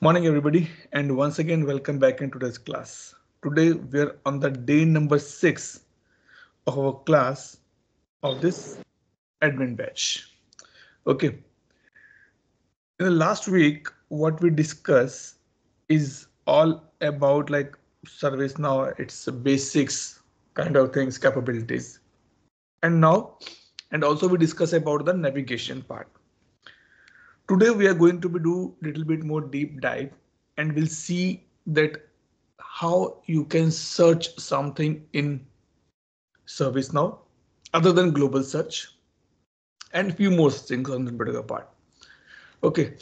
Morning everybody, and once again welcome back in today's class. Today we're on the day number 6 of our class of this admin batch. Okay, in the last week what we discussed is all about like service now, its basics kind of things, capabilities. And now, and also we discuss about the navigation part. Today we are going to be do little bit more deep dive and we'll see that how you can search something in ServiceNow other than global search and few more things on the particular part. Okay,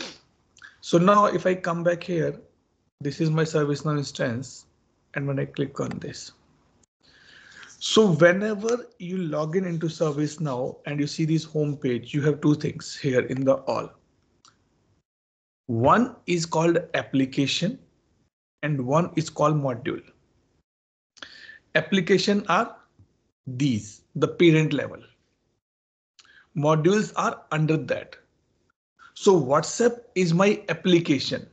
so now if I come back here, this is my ServiceNow instance, and when I click on this, so whenever you log in into ServiceNow and you see this home page, you have two things here in the all. One is called application and one is called module. Application are these, the parent level. Modules are under that. So WhatsApp is my application.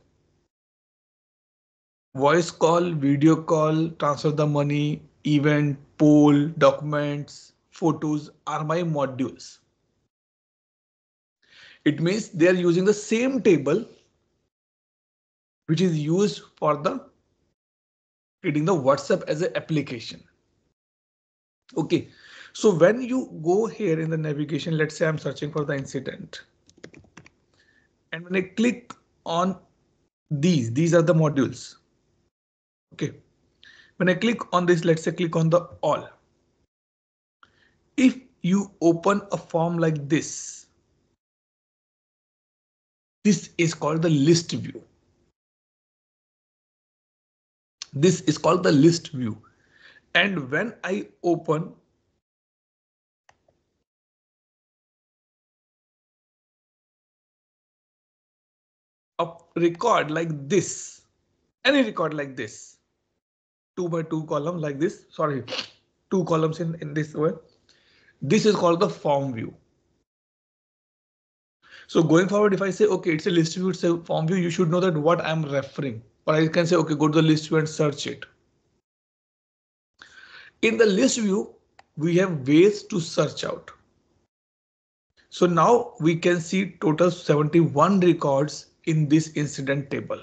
Voice call, video call, transfer the money, event, poll, documents, photos are my modules. It means they are using the same table which is used for the creating the WhatsApp as an application. Okay, so when you go here in the navigation, let's say I'm searching for the incident. And when I click on these are the modules. Okay, when I click on this, let's say click on the all. If you open a form like this is called the list view. This is called the list view. And when I open a record like this, any record like this, 2 by 2 column like this, sorry, 2 columns in this way, this is called the form view. So going forward, if I say, okay, it's a list view, it's a form view, you should know that what I'm referring, or I can say, okay, go to the list view and search it. In the list view, we have ways to search out. So now we can see total 71 records in this incident table.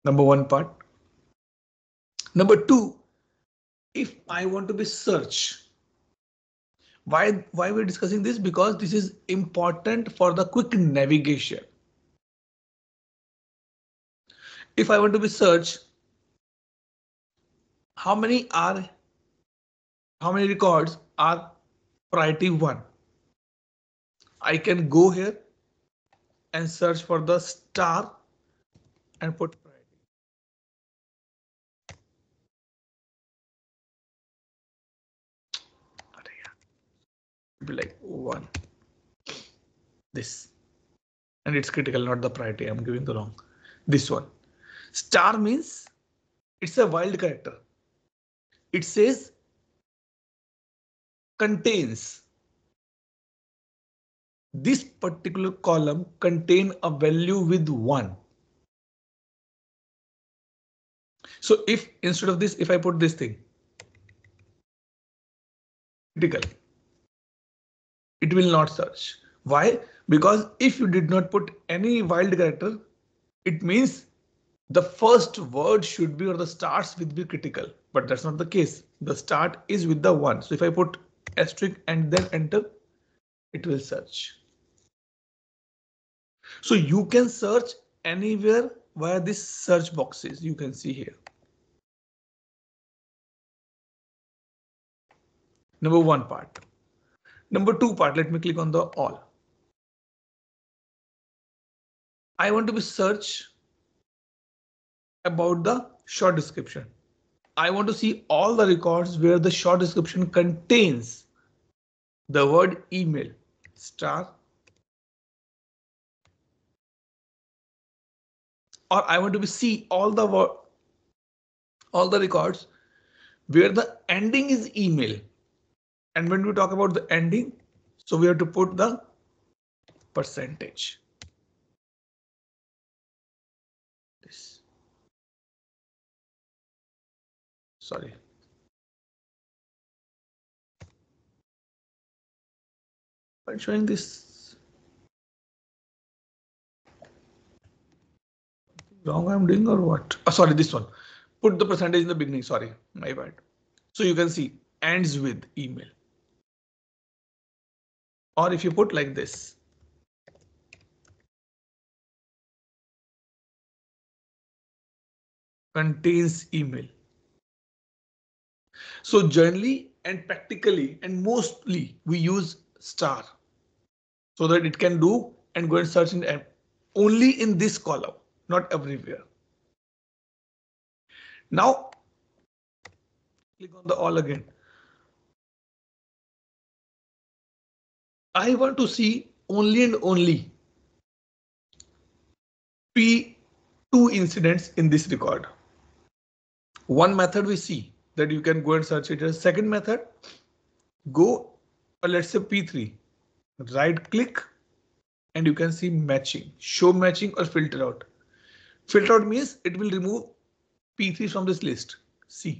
Number one part. Number two, if I want to be search, why we're discussing this? Because this is important for the quick navigation. If I want to be search, how many records are priority 1? I can go here and search for the star and put priority. Be like 1. This. And it's critical, not the priority. I'm giving the wrong. This one. Star means it's a wild character. It says contains. This particular column contain a value with 1. So if instead of this, if I put this thing, critical, it will not search. Why? Because if you did not put any wild character, it means the first word should be or the starts with be critical, but that's not the case. The start is with the 1. So if I put asterisk and then enter, it will search. So you can search anywhere via this search boxes you can see here. Number one part. Number two part, let me click on the all. I want to be search about the short description. I want to see all the records where the short description contains the word email star, or I want to be see all the records where the ending is email. And when we talk about the ending, so we have to put the percentage. this. Sorry. I'm showing this wrong I'm doing or what? Oh, sorry, this one. Put the percentage in the beginning. Sorry, my bad. So you can see ends with email. Or if you put like this, contains email. So generally and practically and mostly we use star so that it can do and go and search in only in this column, not everywhere. Now click on the all again. I want to see only and only P2 incidents in this record. One method we see that you can go and search it as second method. Go, let's say P3, right click and you can see matching, show matching or filter out. Filter out means it will remove P3 from this list. See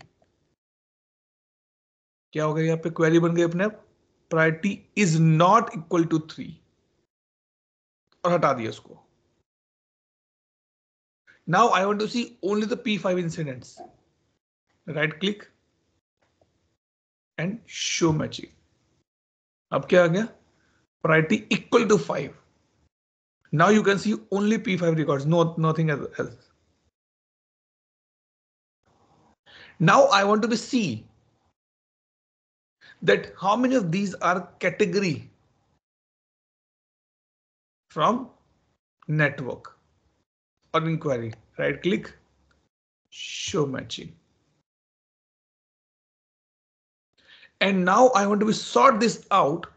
क्या होगा यहाँ पे query बन गई अपने आप priority is not equal to 3 और हटा दिया उसको. Now I want to see only the P5 incidents. Right click and show matching. अब क्या आ गया priority equal to 5. Now you can see only P5 records, nothing else. Now I want to see that how many of these are category from network or inquiry. Right click, show matching. And now I want to sort this out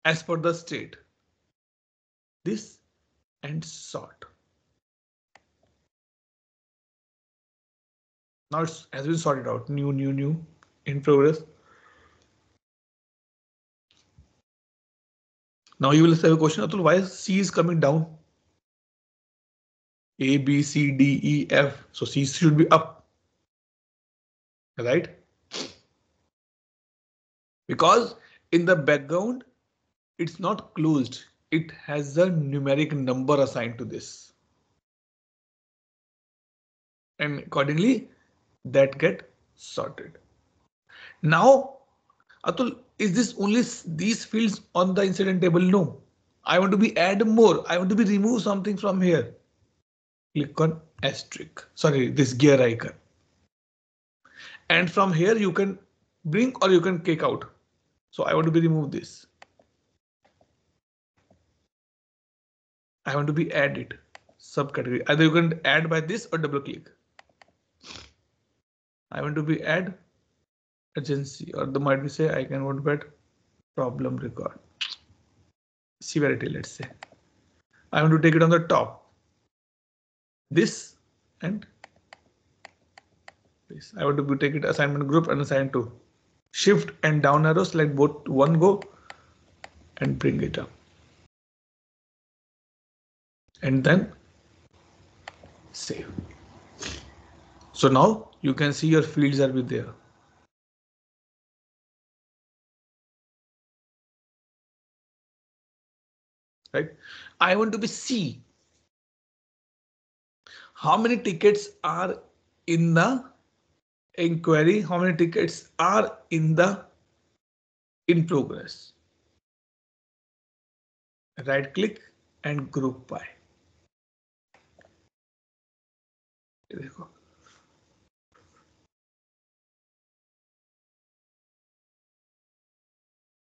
as per the state. This and sort. Now it has been sorted out. New in progress. Now you will have a question, Atul, why C is coming down? A, B, C, D, E, F. So C should be up. Right? Because in the background, it's not closed. It has a numeric number assigned to this. And accordingly, that get sorted. Now, Atul, is this only these fields on the incident table? No. I want to be add more. I want to be remove something from here. Click on asterisk. Sorry, this gear icon. And from here you can bring or you can kick out. So I want to be remove this. I want to be add it subcategory. Either you can add by this or double click. I want to be add agency or the might be say I can want to add problem record. Severity, let's say. I want to take it on the top. This and this. I want to take it assignment group and assign to. Shift and down arrow, select both one go and bring it up. And then save. So now you can see your fields are with there. Right? I want to be see how many tickets are in the inquiry, how many tickets are in progress. Right click and group by.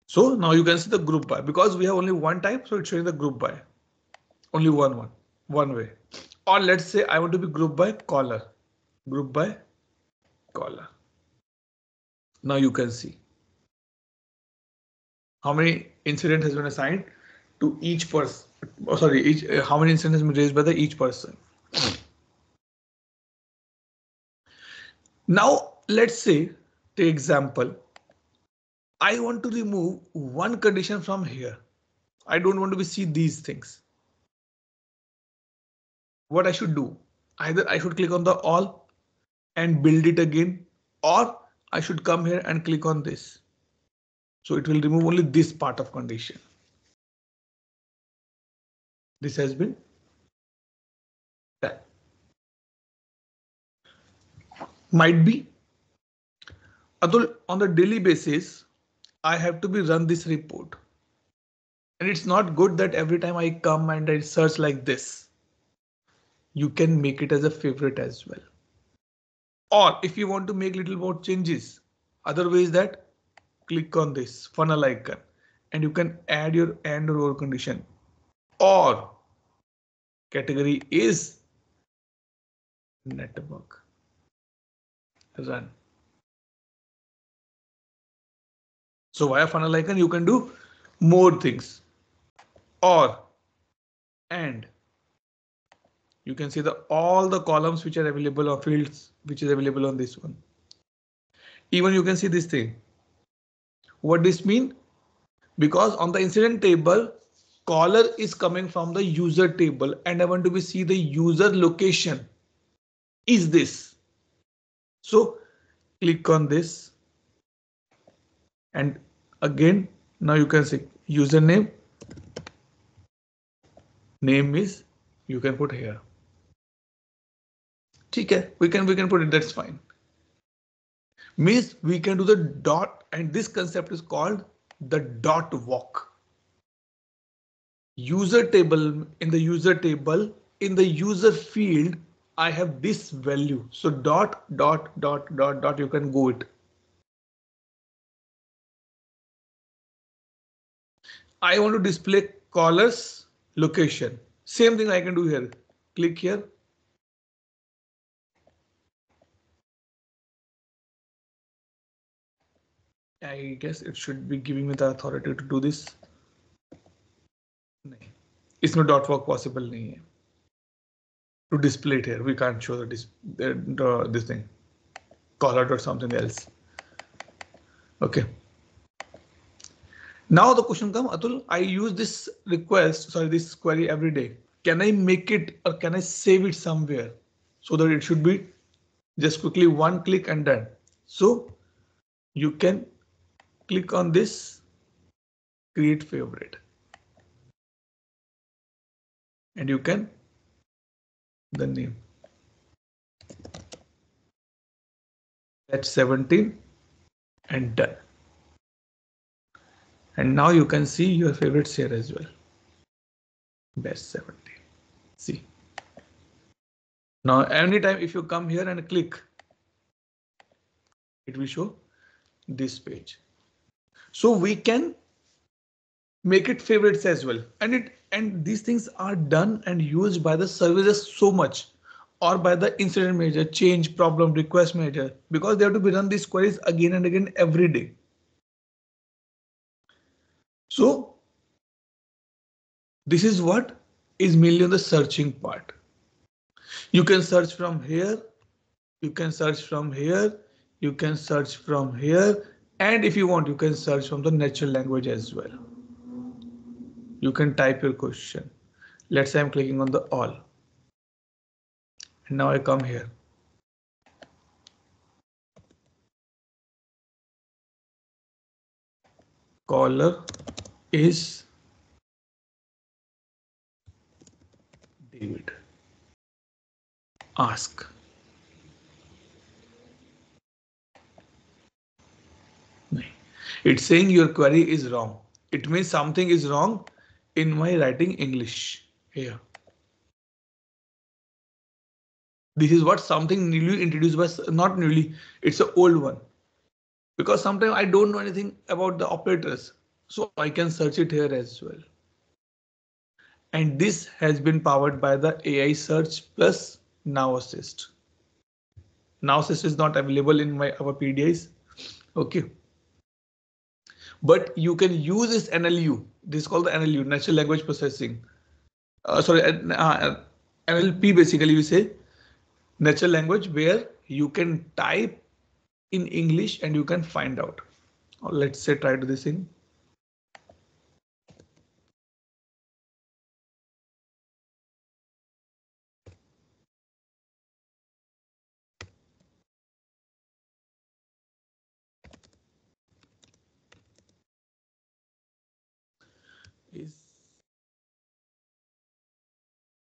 So now you can see the group by because we have only one type, so it's showing the group by. Only one way. Or let's say I want to be group by caller. Group by caller. Now you can see how many incident has been assigned to each person. Oh, sorry, how many incidents has been raised by each person. Now let's say, take example, I want to remove one condition from here. I don't want to see these things. What I should do? Either I should click on the all and build it again, or I should come here and click on this. So it will remove only this part of condition. This has been done. Might be Atul, on the daily basis, I have to be run this report. And it's not good that every time I come and I search like this. You can make it as a favorite as well. Or if you want to make little more changes, other ways that click on this funnel icon and you can add your and or condition, or category is network, run. So via funnel icon, you can do more things, or and you can see the all the columns which are available or fields which is available on this one. Even you can see this thing. What this mean? Because on the incident table, caller is coming from the user table and I want to be see the user location is this. So click on this and again now you can see username, name is you can put here. Okay, we can put it, that's fine. Means we can do the dot, and this concept is called the dot walk. User table, in the user field, I have this value. So dot you can go it. I want to display caller's location. Same thing I can do here. Click here. I guess it should be giving me the authority to do this. नहीं, इसमें dot walk possible नहीं है. To display it here, we can't show this thing. Caller or something else. Okay. Now the question comes, Atul, I use this this query every day. Can I make it or can I save it somewhere so that it should be just quickly one click and done? So you can click on this, create favorite, and you can the name. Batch17 and done. And now you can see your favorites here as well. Batch17. See. Now anytime if you come here and click, it will show this page. So we can make it favorites as well, and these things are done and used by the services so much, or by the incident manager, change, problem, request manager, because they have to be run these queries again and again every day. So this is what is mainly on the searching part. You can search from here, you can search from here, you can search from here, and if you want, you can search from the natural language as well. You can type your question. Let's say I'm clicking on the all. And now I come here. Caller is David. Ask. It's saying your query is wrong. It means something is wrong in my writing English here. This is what something newly introduced by, not newly, it's an old one. Because sometimes I don't know anything about the operators, so I can search it here as well. And this has been powered by the AI search plus Now Assist. Now Assist is not available in our PDIs. Okay. But you can use this NLU. This is called the NLU, natural language processing. NLP basically we say natural language, where you can type in English and you can find out. Or let's say try to this thing. is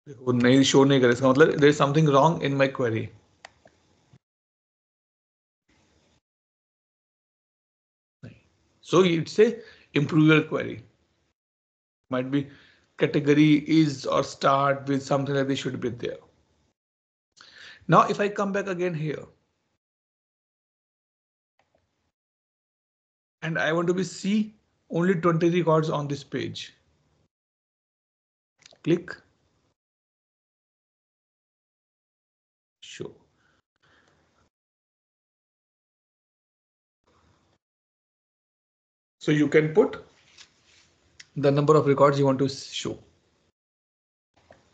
देखो नहीं show नहीं करे इसका मतलब there is something wrong in my query. So it's a improve your query. Might be category is or start with something like this should be there. Now if I come back again here and I want to be see only 20 records on this page. Click show. So you can put the number of records you want to show.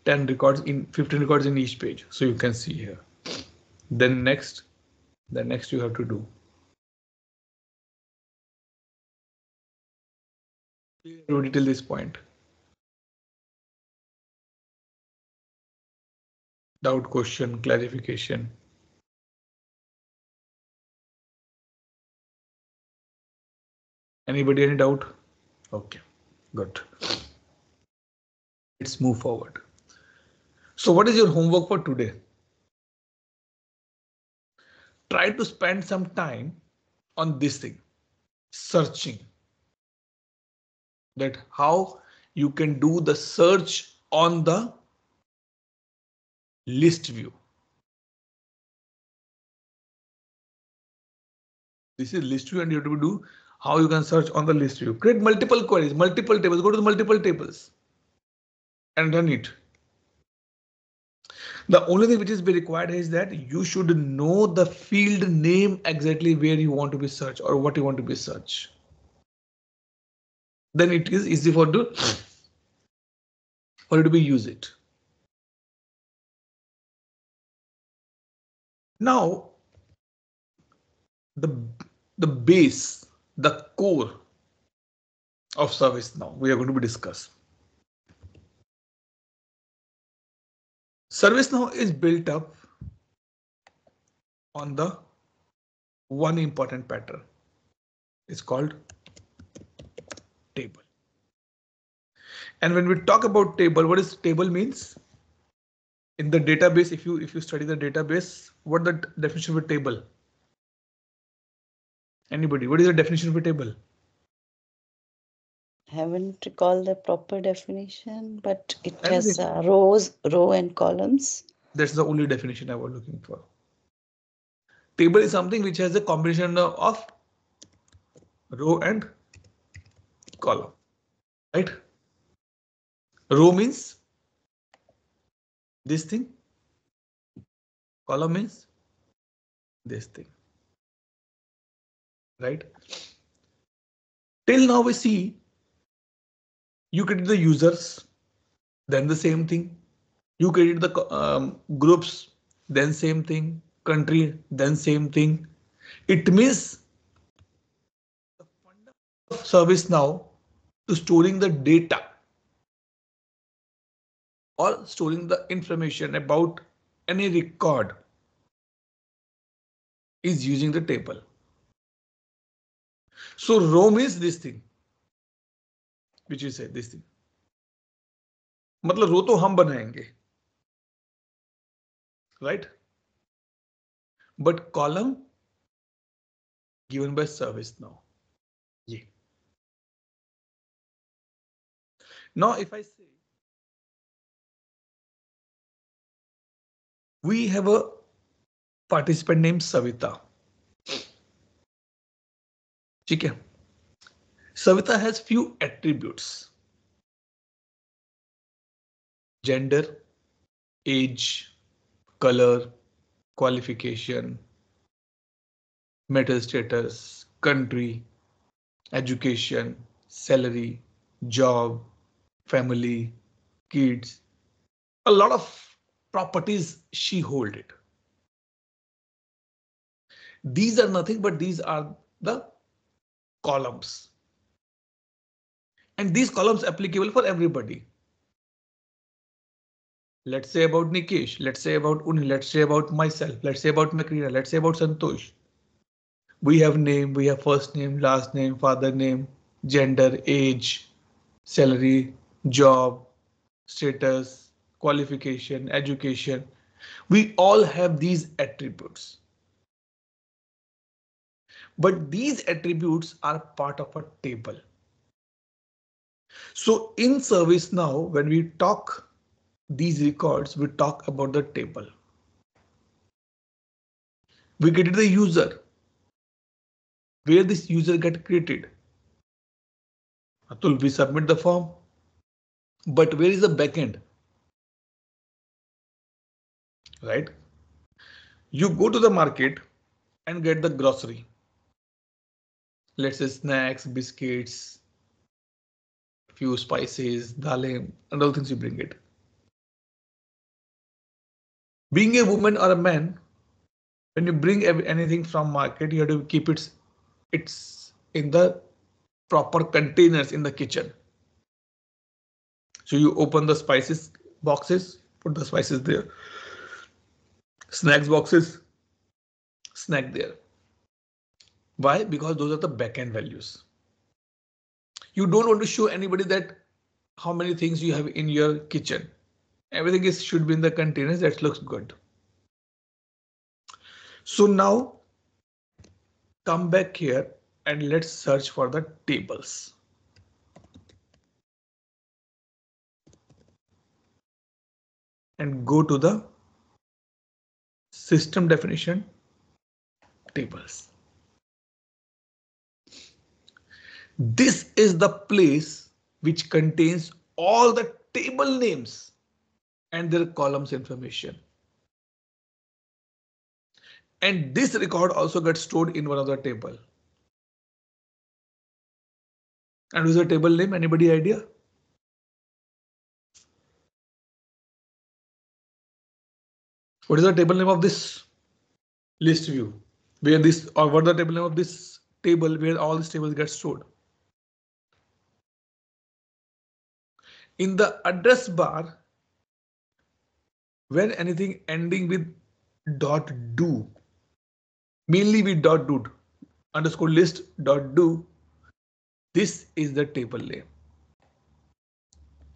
10 records in 15 records in each page. So you can see here. Then next you have to do. Read till this point. Doubt, question, clarification. Anybody any doubt? Okay, good. Let's move forward. So what is your homework for today? Try to spend some time on this thing, searching. That how you can do the search on the list view. This is list view and you have to do how you can search on the list view. Create multiple queries, multiple tables, go to the multiple tables and run it. The only thing which is be required is that you should know the field name exactly where you want to be searched or what you want to be searched. Then it is easy for you to be use it. Now the base, the core of ServiceNow we are going to be discuss. ServiceNow is built up on the one important pattern. It's called table. And when we talk about table, what is table means? In the database, if you study the database, what the definition of a table? Anybody? What is the definition of a table? Haven't recalled the proper definition, but it has row and columns. That's the only definition I was looking for. Table is something which has a combination of row and column, right? Row means this thing. Column means this thing, right? Till now we see you created the users, then the same thing. You created the groups, then same thing. Country, then same thing. It means the fundamental of ServiceNow to storing the data or storing the information about any record is using the table. So row means this thing, which you say this thing. मतलब रो तो हम बनाएंगे, right? But column given by ServiceNow. Yeah. Now if I say we have a participant named Savita. ठीक है? Savita has few attributes. Gender, age, color, qualification, marital status, country, education, salary, job, family, kids. A lot of properties she hold it. These are nothing but these are the columns. And these columns applicable for everybody. Let's say about Nikesh, let's say about Uni, let's say about myself, let's say about Makrina, let's say about Santosh. We have name, we have first name, last name, father name, gender, age, salary, job, status, qualification, education. We all have these attributes. But these attributes are part of a table. So in ServiceNow, when we talk these records, we talk about the table. We get the user, where this user get created. Atul, we submit the form, but where is the backend? Right? You go to the market and get the grocery. Let's say snacks, biscuits, few spices, dal, and all things you bring it. Being a woman or a man, when you bring anything from market, you have to keep it's in the proper containers in the kitchen. So you open the spices boxes, put the spices there. Snacks boxes, snack there. Why? Because those are the backend values. You don't want to show anybody that how many things you have in your kitchen. Everything should be in the containers. That looks good. So now come back here and let's search for the tables. And go to the system definition tables. This is the place which contains all the table names and their columns information. And this record also gets stored in one of the table. And what is the table name? Anybody idea? What is the table name of this list view? Where this or what the table name of this table where all these tables get stored? In the address bar, when anything ending with .do, mainly with .do underscore list .do, this is the table name.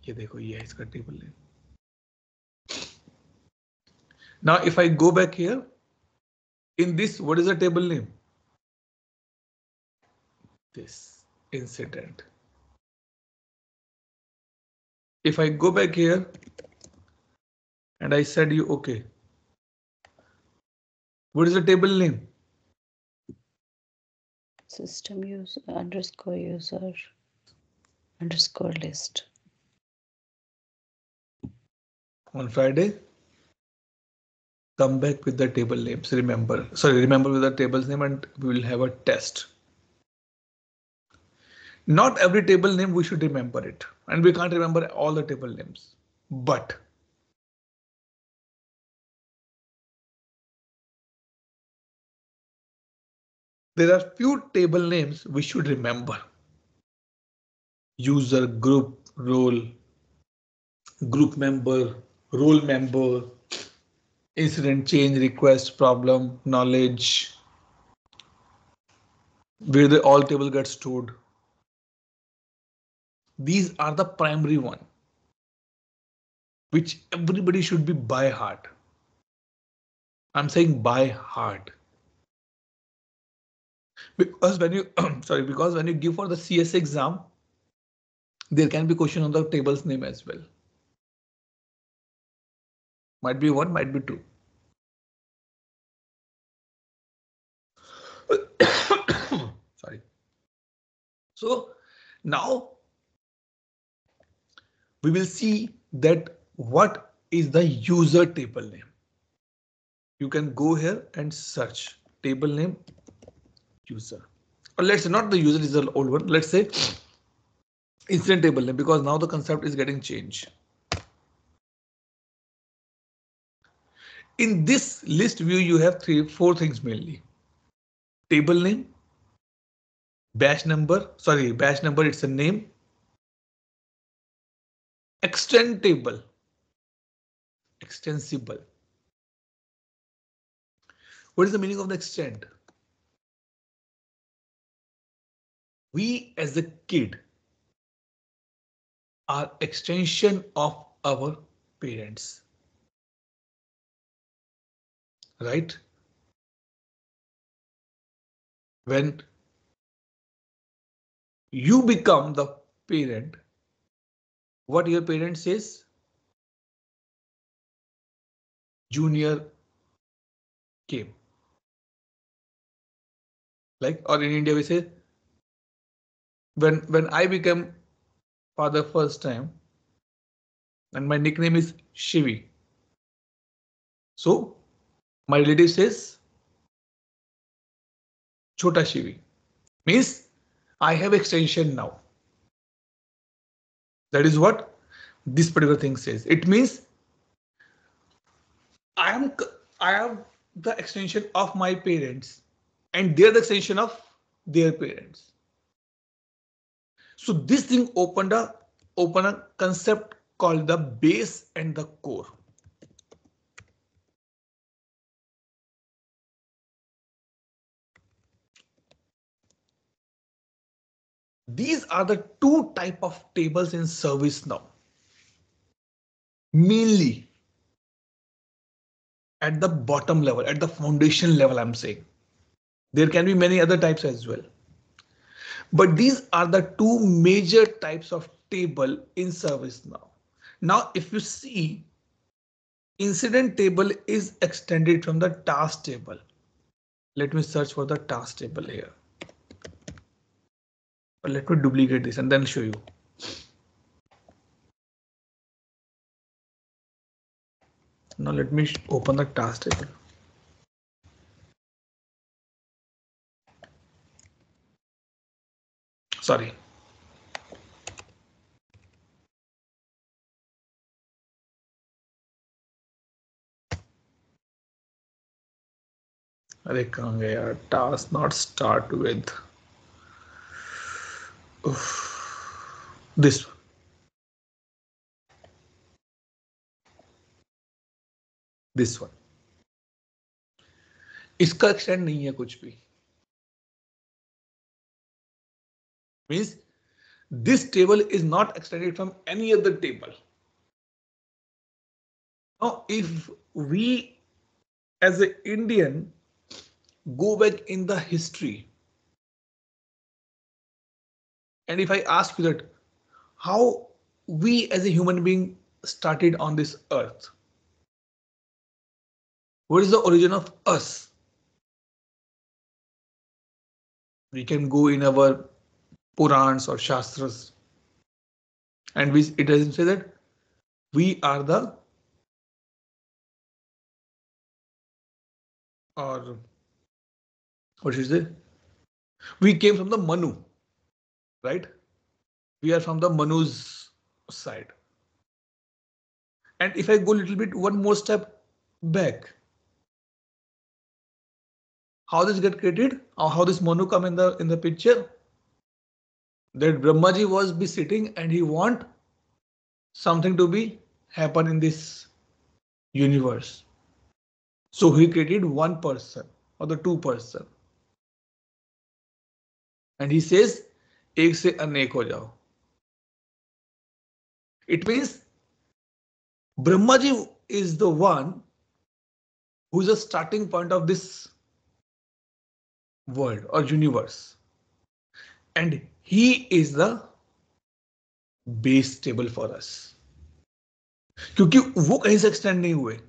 ये देखो ये है इसका table name. Now if I go back here, in this what is the table name? This incident. If I go back here and I said you okay, what is the table name? System user underscore list. On Friday, come back with the table names. Remember with the table's name and we will have a test. Not every table name we should remember it, and we can't remember all the table names, but there are few table names we should remember. User, group, role, group member, role member, incident, change, request, problem, knowledge, where the all table gets stored. These are the primary one, which everybody should be by heart. I'm saying by heart. Because when you because when you give for the CSA exam, there can be question on the table's name as well. Might be one, might be two. Sorry. So now we will see that what is the user table name. You can go here and search table name user. Or let's say not the user is the old one. Let's say incident table name, because now the concept is getting changed. In this list view, you have four things mainly. Table name, batch number, it's a name. Extend table, extensible. What is the meaning of the extend? We as a kid, are extension of our parents, right? When you become the parent, what your parent says? Junior came. Like, or in India we say, when I became father first time, and my nickname is Shivi. So my relative says Chota Shivi. Means I have extension now. That is what this particular thing says. It means I am I am the extension of my parents, and they're the extension of their parents. So this thing open a concept called the base and the core. These are the two type of tables in service now. Mainly at the bottom level, at the foundation level, I'm saying. There can be many other types as well. But these are the two major types of table in service now. Now, if you see, incident table is extended from the task table. Let me search for the task table here. Let me duplicate this and then show you. Now let me open the task table. Sorry. अरे कहाँ गया यार? Task not start with this one. This one. इसका extend नहीं है कुछ भी. Means this table is not extended from any other table. Now, if we as an Indian go back in the history, and if I ask you that how we as a human being started on this earth, what is the origin of us? We can go in our Purans or Shastras, and it doesn't say that we are the, or what is it? We came from the Manu, right? We are from the Manu's side. And if I go a little bit one more step back, how this get created, or how this Manu come in the picture? That Brahmaji was be sitting and he want something to be happen in this universe. So he created one person or the two person. And he says, एक से अनेक हो जाओ. It means Brahmaji is the one who is the starting point of this world or universe. And he is the base table for us. क्योंकि वो कहीं से extend नहीं हुए.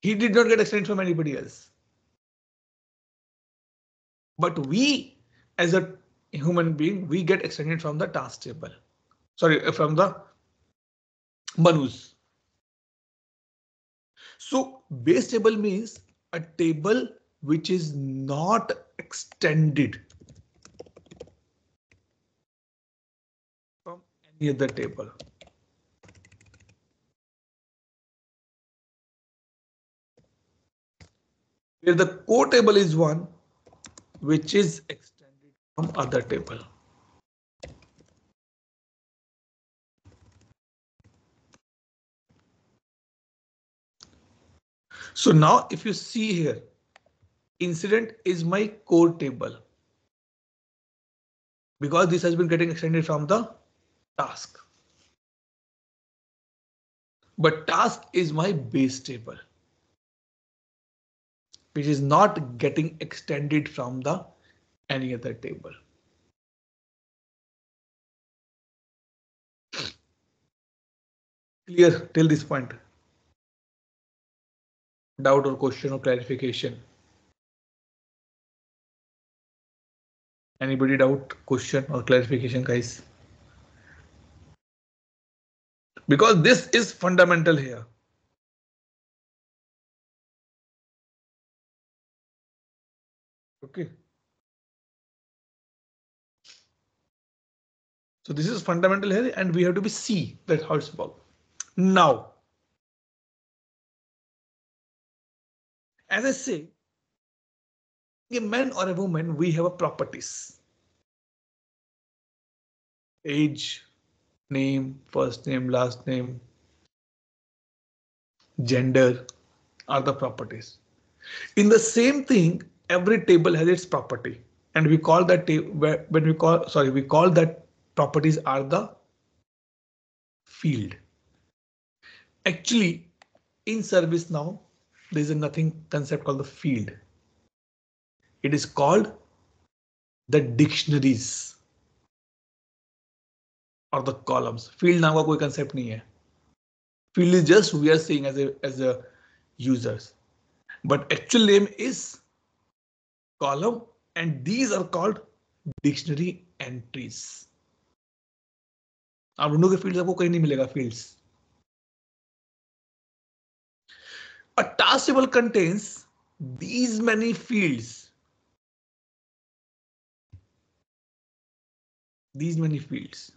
He did not get extended from anybody else. But we, as a human being, we get extended from the task table. Sorry, from the Manus. So base table means a table which is not extended from any other table. Where the core table is one which is extended from other table. So now if you see here, incident is my core table. because this has been getting extended from the task. But task is my base table, which is not getting extended from the any other table. Clear till this point? Doubt or question or clarification? Anybody doubt, question or clarification, guys? Because this is fundamental here. Okay. So this is fundamental here and we have to be see that how it's work. Now, as I say, a man or a woman, we have a properties. Age, name, first name, last name, gender are the properties. In the same thing, every table has its property, and we call that when we call that properties are the field. Actually, in service now, there is a nothing concept called the field. It is called the dictionaries or the columns. Field नाम का कोई concept नहीं है. Field is just we are saying as a users, but actual name is column, and these are called dictionary entries. आप ढूंढोगे fields आपको कहीं नहीं मिलेगा fields. A task table contains these many fields. These many fields.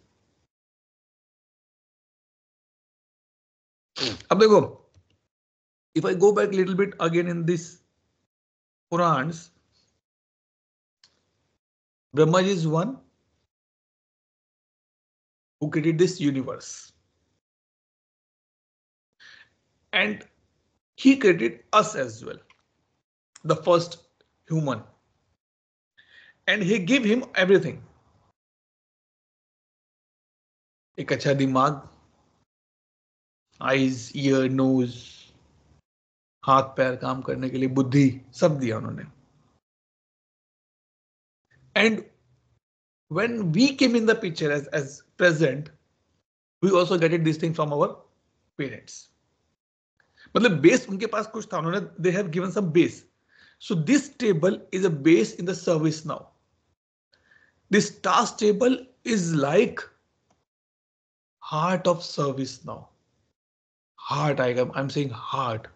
अब देखो, if I go back a little bit again in this Purans, Brahma is one who created this universe. And he created us as well, the first human. And he gave him everything. एक अच्छा दिमाग, eyes, ear, nose, हाथ पैर काम करने के लिए बुद्धि सब दिया उन्होंने. And when we came in the picture as present, we also get this thing from our parents. मतलब base उनके पास कुछ था, उन्होंने they have given some base. So this table is a base in the service now. This task table is like heart of service now. Heart, I'm saying heart.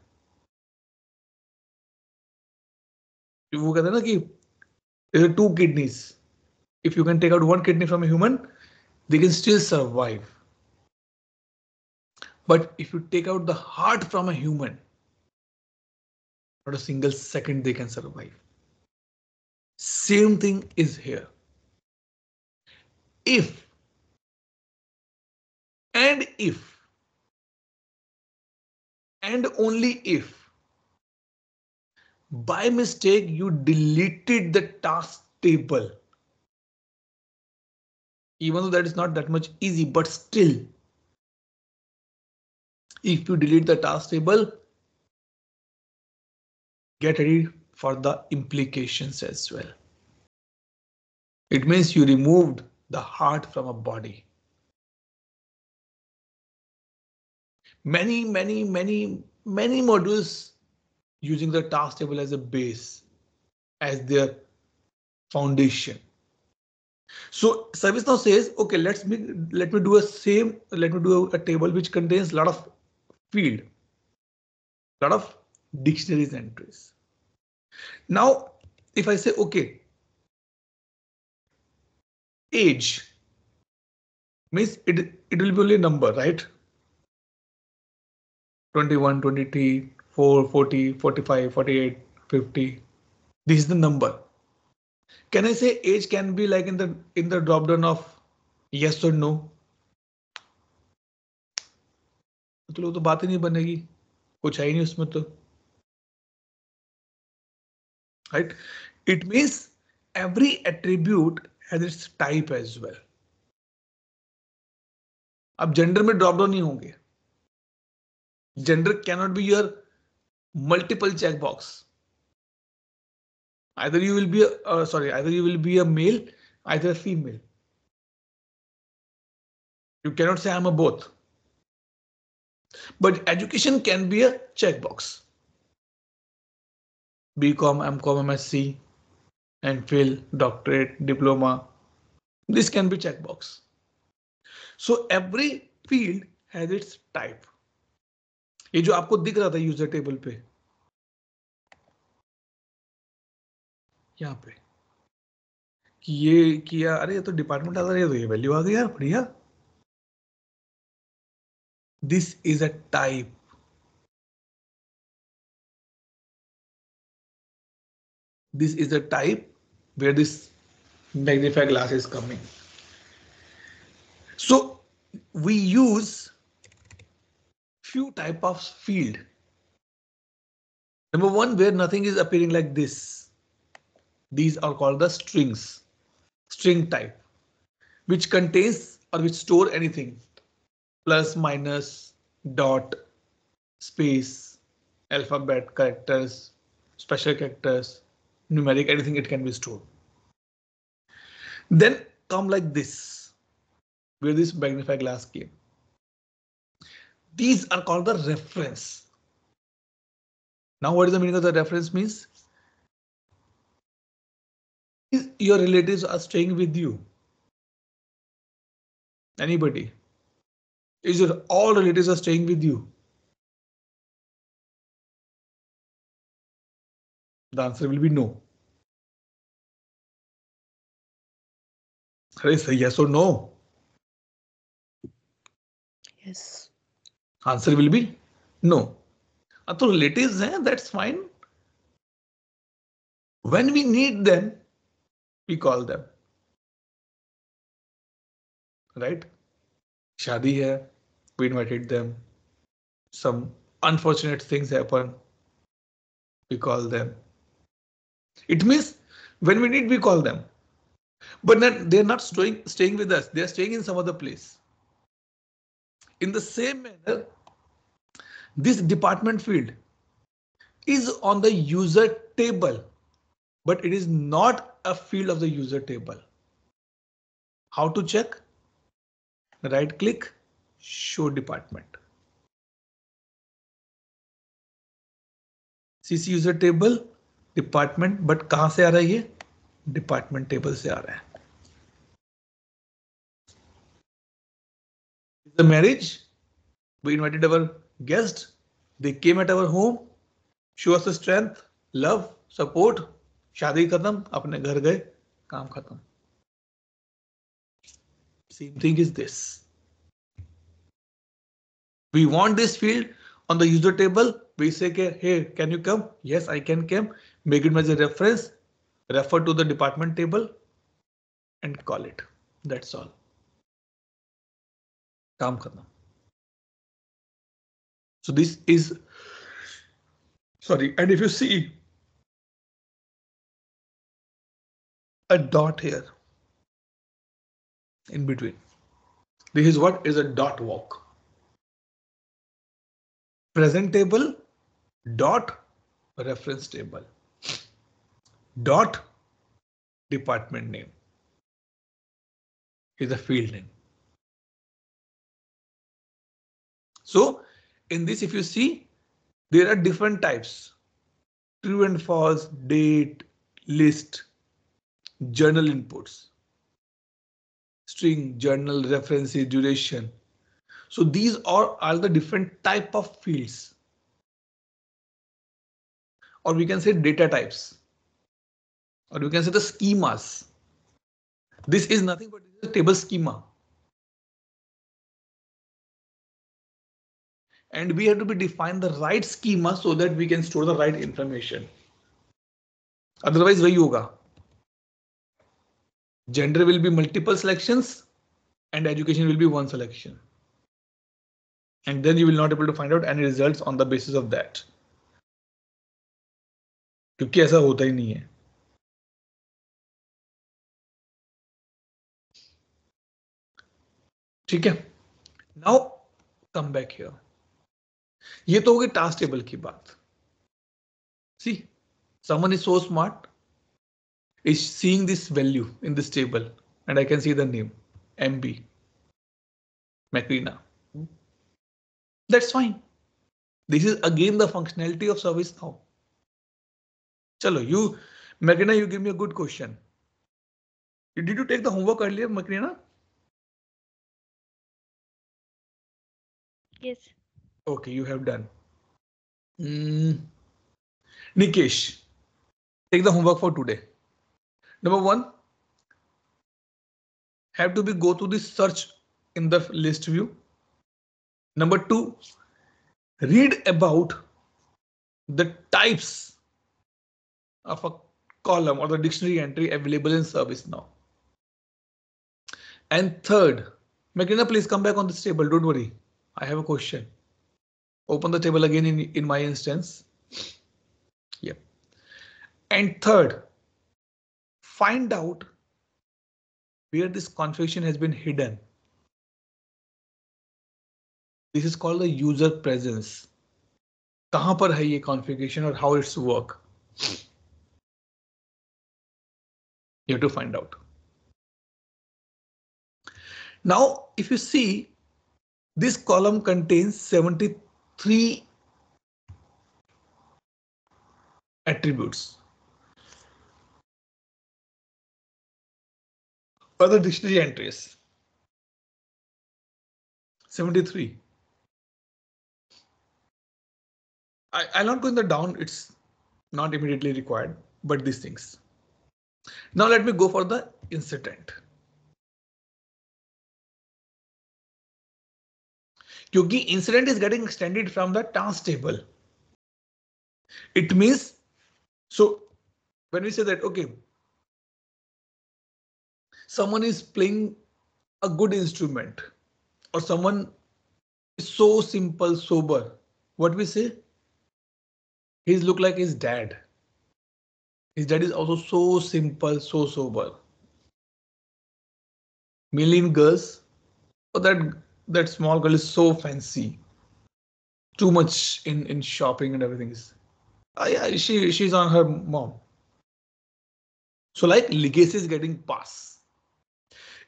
वो कहते हैं ना कि there are two kidneys. If you can take out one kidney from a human, they can still survive. But if you take out the heart from a human, not a single second they can survive. Same thing is here. If and only if by mistake you deleted the task table, even though that is not that much easy, but still, if you delete the task table, get ready for the implications as well. It means you removed the heart from a body. Many modules using the task table as a base, as their foundation. So ServiceNow says, okay, let me do a table which contains a lot of field, lot of dictionaries entries. Now, if I say, okay, age means it will be only a number, right? 21, 23, 4, 40, 45, 48, 50. This is the number. Can I say age can be like in the drop down of yes or no? तो बात ही नहीं बनेगी, कुछ है ही नहीं उसमें तो. Right? It means every attribute has its type as well. अब जेंडर में ड्रॉप डाउन नहीं होंगे. Gender cannot be your multiple checkbox. Either you will be either you will be a male, either a female. You cannot say I'm a both. But education can be a checkbox. BCom, MCom, MSc, MPhil, doctorate, diploma. This can be checkbox. So every field has its type. ये जो आपको दिख रहा था user table पे, यहाँ पे कि ये किया, अरे ये तो डिपार्टमेंट आ रहा है, तो ये वैल्यू आ गई यार, बढ़िया. This is a type. This is the type where this magnifying glass is coming. So we use few type of field. Number one, where nothing is appearing like this. These are called the strings, string type, which contains or which store anything. Plus, minus, dot, space, alphabet, characters, special characters, numeric, anything it can be stored. Then come like this, where this magnifying glass came. These are called the reference. Now, what is the meaning of the reference means? Your relatives are staying with you. Anybody? Is your all relatives are staying with you? The answer will be no. Say yes or no. Yes. Answer will be no. So relatives, that's fine. When we need them, we call them. Right? Shadi hai, we invited them. Some unfortunate things happen, we call them. It means when we need, we call them. But they're not staying with us. They're staying in some other place. In the same manner, this department field is on the user table, but it is not a field of the user table. How to check? Right click, show department. CC user table, department, but कहां से आ रहा है ये? Department table से आ रहा है. The marriage, we invited our guests. They came at our home, show us the strength, love, support. शादी खत्म, अपने घर गए, काम खत्म. Same thing is this. We want this field on the user table. We say, hey, can you come? Yes, I can come. Make it as a reference, refer to the department table and call it. That's all. काम खत्म. So this is, sorry, and if you see a dot here in between, this is what is a dot walk. Present table, dot reference table, dot department name is a field name. So in this, if you see, there are different types: true and false, date, list, journal inputs, string, journal, references, duration. So these are all the different type of fields, or we can say data types, or we can say the schemas. This is nothing but a table schema. And we have to be define the right schema so that we can store the right information. Otherwise, वही होगा. Gender will be multiple selections and education will be one selection. And then you will not able to find out any results on the basis of that. क्योंकि ऐसा होता ही नहीं है. ठीक है, now come back here. ये तो होगी टास्क टेबल की बात. सी, someone is so smart is seeing this value in this table and I can see the name MB Macrina. That's fine. This is again the functionality of service now. Chalo, you Macrina, you give me a good question. Did you take the homework earlier, Macrina? Yes. Okay, you have done. Nikesh, take the homework for today. Number one, have to be go to the search in the list view. Number two, read about the types of a column or the dictionary entry available in ServiceNow. And third, Macrina, please come back on this table. Don't worry. I have a question. Open the table again in my instance. Yep. And third, find out where this configuration has been hidden. This is called the user presence. कहां पर है ये configuration और how it's work? You have to find out. Now, if you see, this column contains 73 attributes. Other dictionary entries. 73. I'll not go in the down, it's not immediately required, but these things. Now let me go for the incident. क्योंकि incident is getting extended from the task table. It means, so when we say that, okay, someone is playing a good instrument or someone is so simple, sober, what we say? He's look like his dad. His dad is also so simple, so sober. Million girls, oh, that small girl is so fancy. Too much in shopping and everything is. Yeah, she's on her mom. So like legacy is getting passed.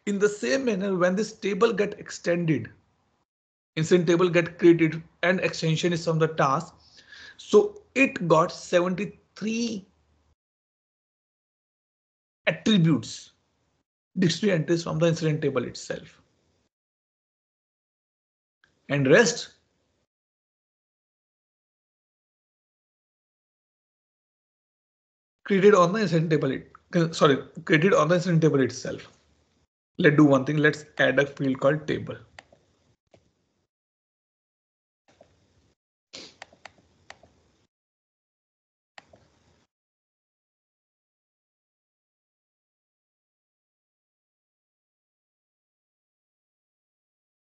In the same manner, when this table get extended, incident table get created and extension is from the task. So it got 73 attributes, dictionary entries from the incident table itself. And rest created on the incident table. Sorry, created on the incident table itself. Let's do one thing. Let's add a field called table.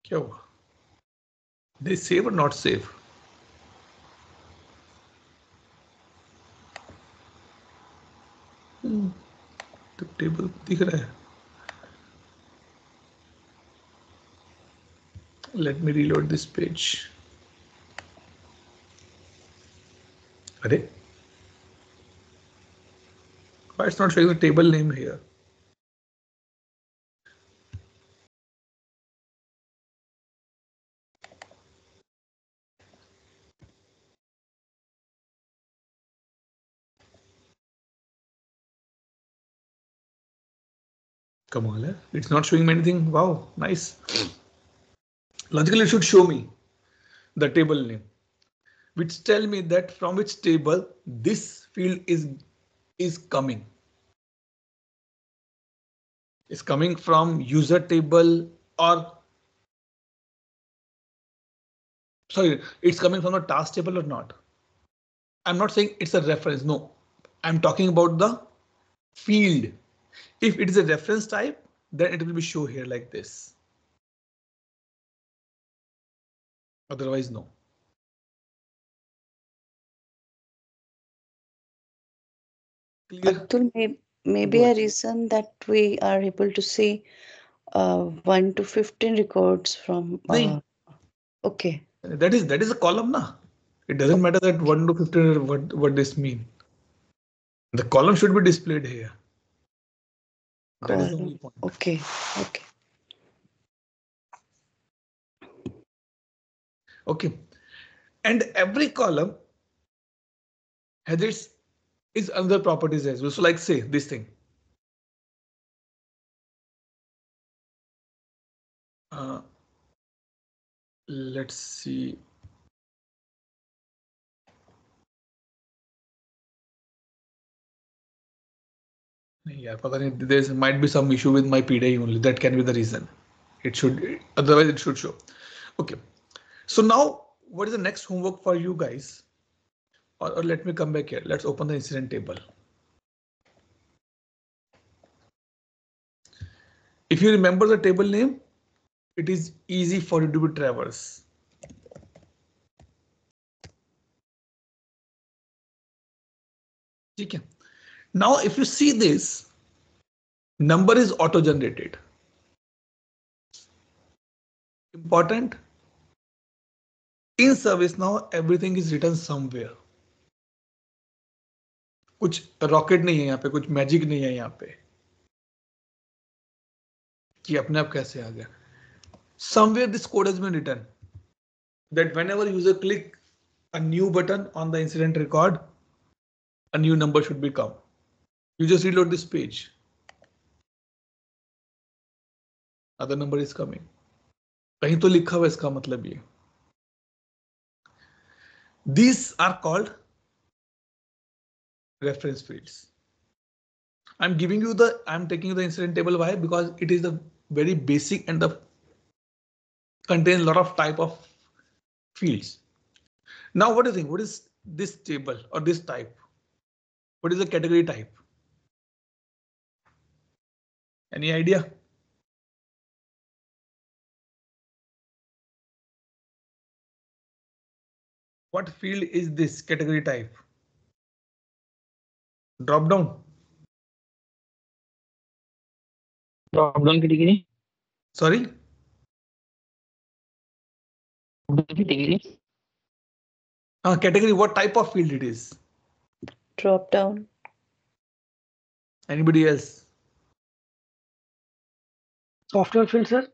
क्या हुआ? They save or not save? तो table दिख रहा है. Let me reload this page. अरे, why it's not showing the table name here? कमाल है. It's not showing me anything. Wow, nice. Logically, it should show me the table name, which tell me that from which table this field is coming. Is coming from user table or sorry, it's coming from the task table or not. I'm not saying it's a reference. No, I'm talking about the field. If it is a reference type, then it will be show here like this. Otherwise, no. Clear? Atul, maybe Go a ahead. reason that we are able to see 1 to 15 records from. Okay. That is a column, na. It doesn't matter that 1 to 15 what this mean. The column should be displayed here. That is the only Column. point. Okay. Okay. Okay. And every column has its other properties as well. So like say this thing. Let's see. Yeah, there might be some issue with my PDI only. That can be the reason. It should, otherwise it should show. Okay. So now what is the next homework for you guys? Or let me come back here. Let's open the incident table. If you remember the table name, it is easy for you to be traverse. Okay. Now, if you see this, number is auto generated. Important. In service now, everything is written somewhere. कुछ rocket नहीं है यहाँ पे, कुछ magic नहीं है यहाँ पे कि अपने आप कैसे आ गया. Somewhere this code has been written that whenever user click a new button on the incident record, a new number should be come. You just reload this page. Other number is coming. कहीं तो लिखा हुआ इसका मतलब ये. These are called reference fields. I'm taking you the incident table. Why? Because it is the very basic and the contains a lot of type of fields. Now, what do you think? What is this table or this type? What is the category type? Any idea? What field is this category type? Drop down. Drop down category. Sorry. Category. Category. What type of field it is? Drop down. Anybody else? Software field, sir.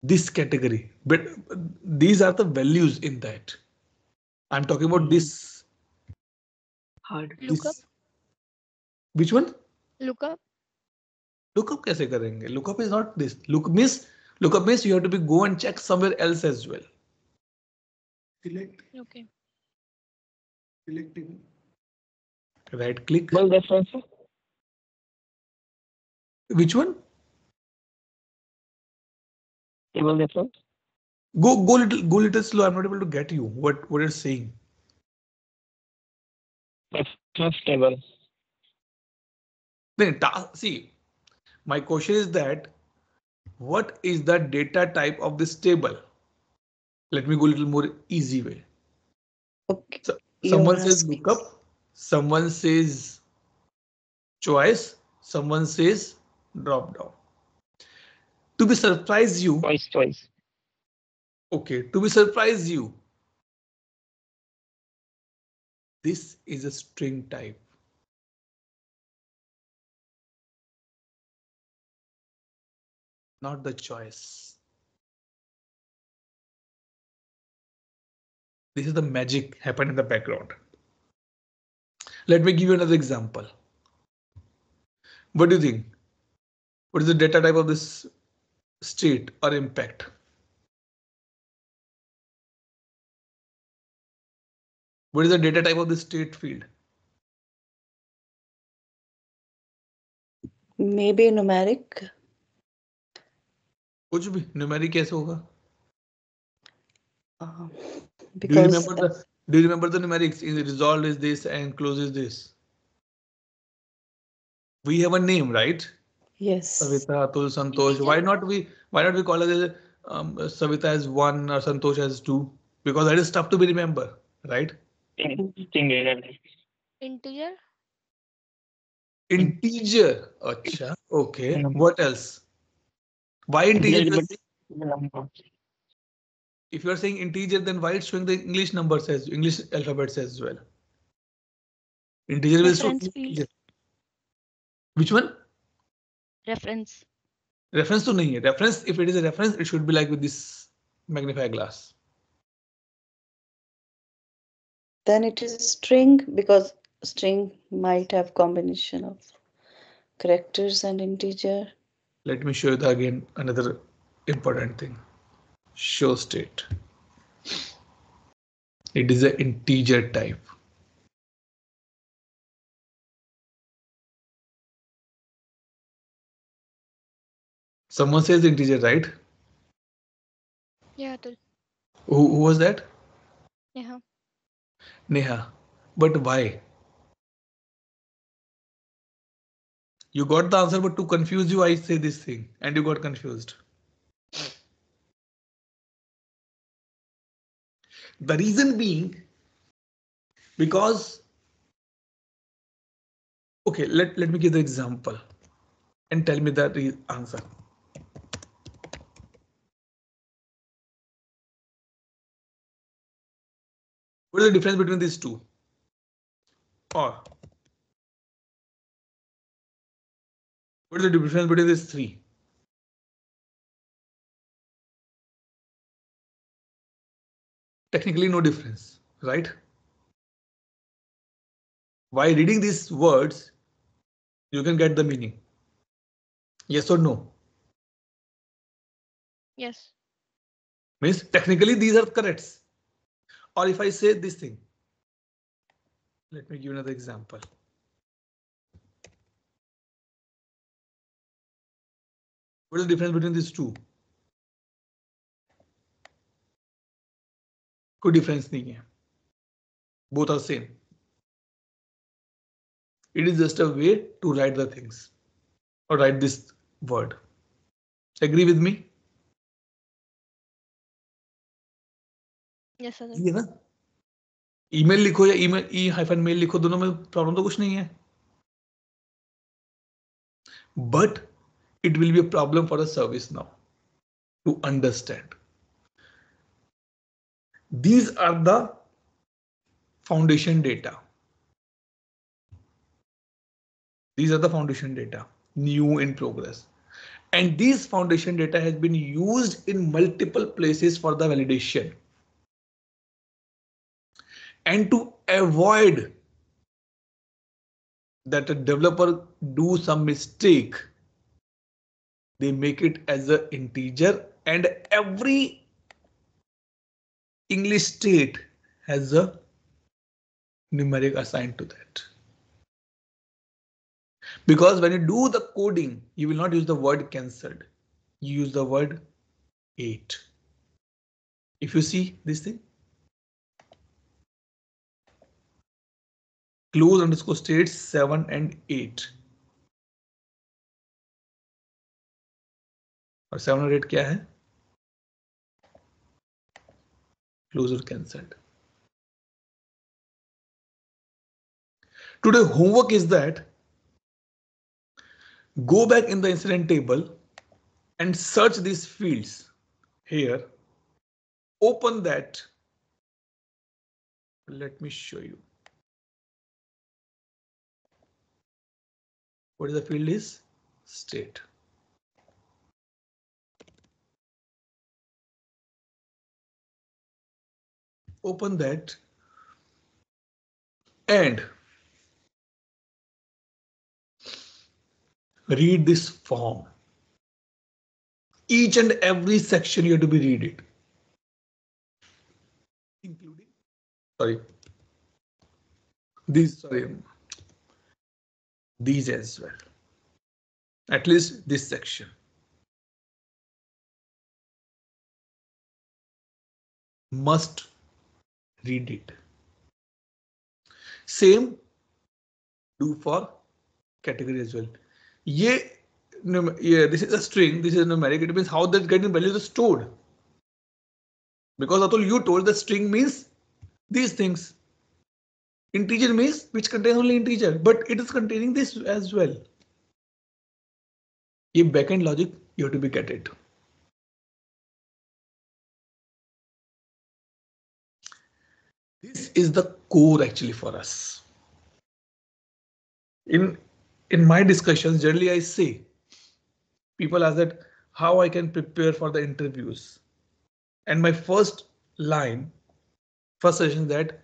This category, but these are the values in that. I'm talking about this. Hard. Lookup. Which one? Lookup. Lookup कैसे करेंगे? Lookup is not this. Lookup means you have to be go and check somewhere else as well. Select. Okay. Select. Right click. Table reference. Which one? Table reference. Go little slow. I'm not able to get you. What you're saying? Reference table. Then see, my question is that what is the data type of this table? Let me go a little more easy way. Okay. So, someone says lookup, someone says choice, someone says drop down. To be surprise you. Choice. Okay, to be surprise you. This is a string type. Not the choice. This is the magic happened in the background. Let me give you another example. What do you think? What is the data type of this state or impact? What is the data type of the state field? Maybe numeric. कुछ भी numeric कैसे होगा? Because do you remember the numerics? Resolved is this and close is this. We have a name, right? Yes. Savita, Atul, Santosh. Why not we call it Savita as 1 or Santosh as 2? Because that is tough to be remember, right? Integer. Integer. Integer. Acha. Okay. What else? Why integer? Number. If you are saying integer, then why it's showing the English numbers as English alphabets as well? Integer will show Reference field. integer. Which one? Reference. Reference to nahi hai. Reference, if it is a reference, it should be like with this magnifying glass. Then it is a string because string might have combination of characters and integer. Let me show you the again another important thing. Show state. It is an integer type. Someone says integer, right? Yeah, Atul. Who was that? Yeah. Neha. But why? You got the answer, but to confuse you, I say this thing and you got confused. The reason being because, okay, let me give the example and tell me the answer. What is the difference between these two? Or what is the difference between these three? Technically no difference, right? By reading these words, you can get the meaning. Yes or no? Yes. Means technically these are correct. Or if I say this thing, let me give another example. What is the difference between these two? कोई difference नहीं है. Both are same. It is just a way to write the things or write this word. Agree with me? Yes, Atul. ये ना email लिखो या email e-mail लिखो, दोनों में प्रॉब्लम तो कुछ नहीं है. But it will be a problem for a service now to understand. These are the foundation data. These are the foundation data, new in progress. And these foundation data has been used in multiple places for the validation. And to avoid that a developer do some mistake, they make it as an integer, and every English state has a numeric assigned to that. Because when you do the coding, you will not use the word cancelled. You use the word 8. If you see this thing, close underscore states 7 and 8. और 7 और 8 क्या है? Close or cancelled. Today homework is that go back in the incident table and search these fields here. Open that. Let me show you. What is the field is? State. Open that and read this form. Each and every section you have to be read it. Including, sorry, these as well. At least this section. Must read it. Same do for category as well. Yeah, this is a string, this is numeric. It means how that getting values is stored. Because Atul, you told the string means these things. Integer means which contains only integer, but it is containing this as well. ये backend logic You have to be get it. This is the core actually for us. In my discussions, generally I say people ask that how I can prepare for the interviews. And my first line, first session that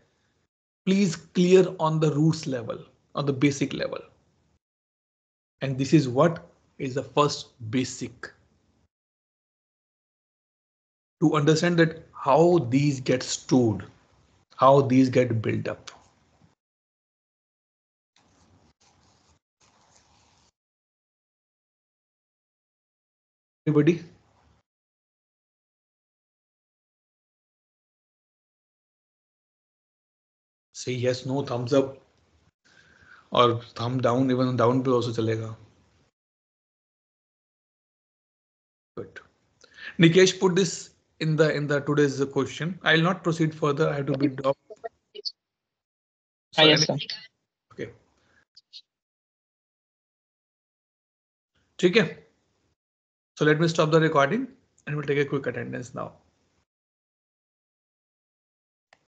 please clear on the roots level, on the basic level. And this is what is the first basic. To understand that how these get stored, how these get built up. Everybody? Say yes, no, thumbs up. Or thumb down, even down पे also chalega. Good. Nikesh put this in the today's question. I'll not proceed further. I have to be dropped. So Yes, sir. okay. ठीक है. So let me stop the recording and we'll take a quick attendance now.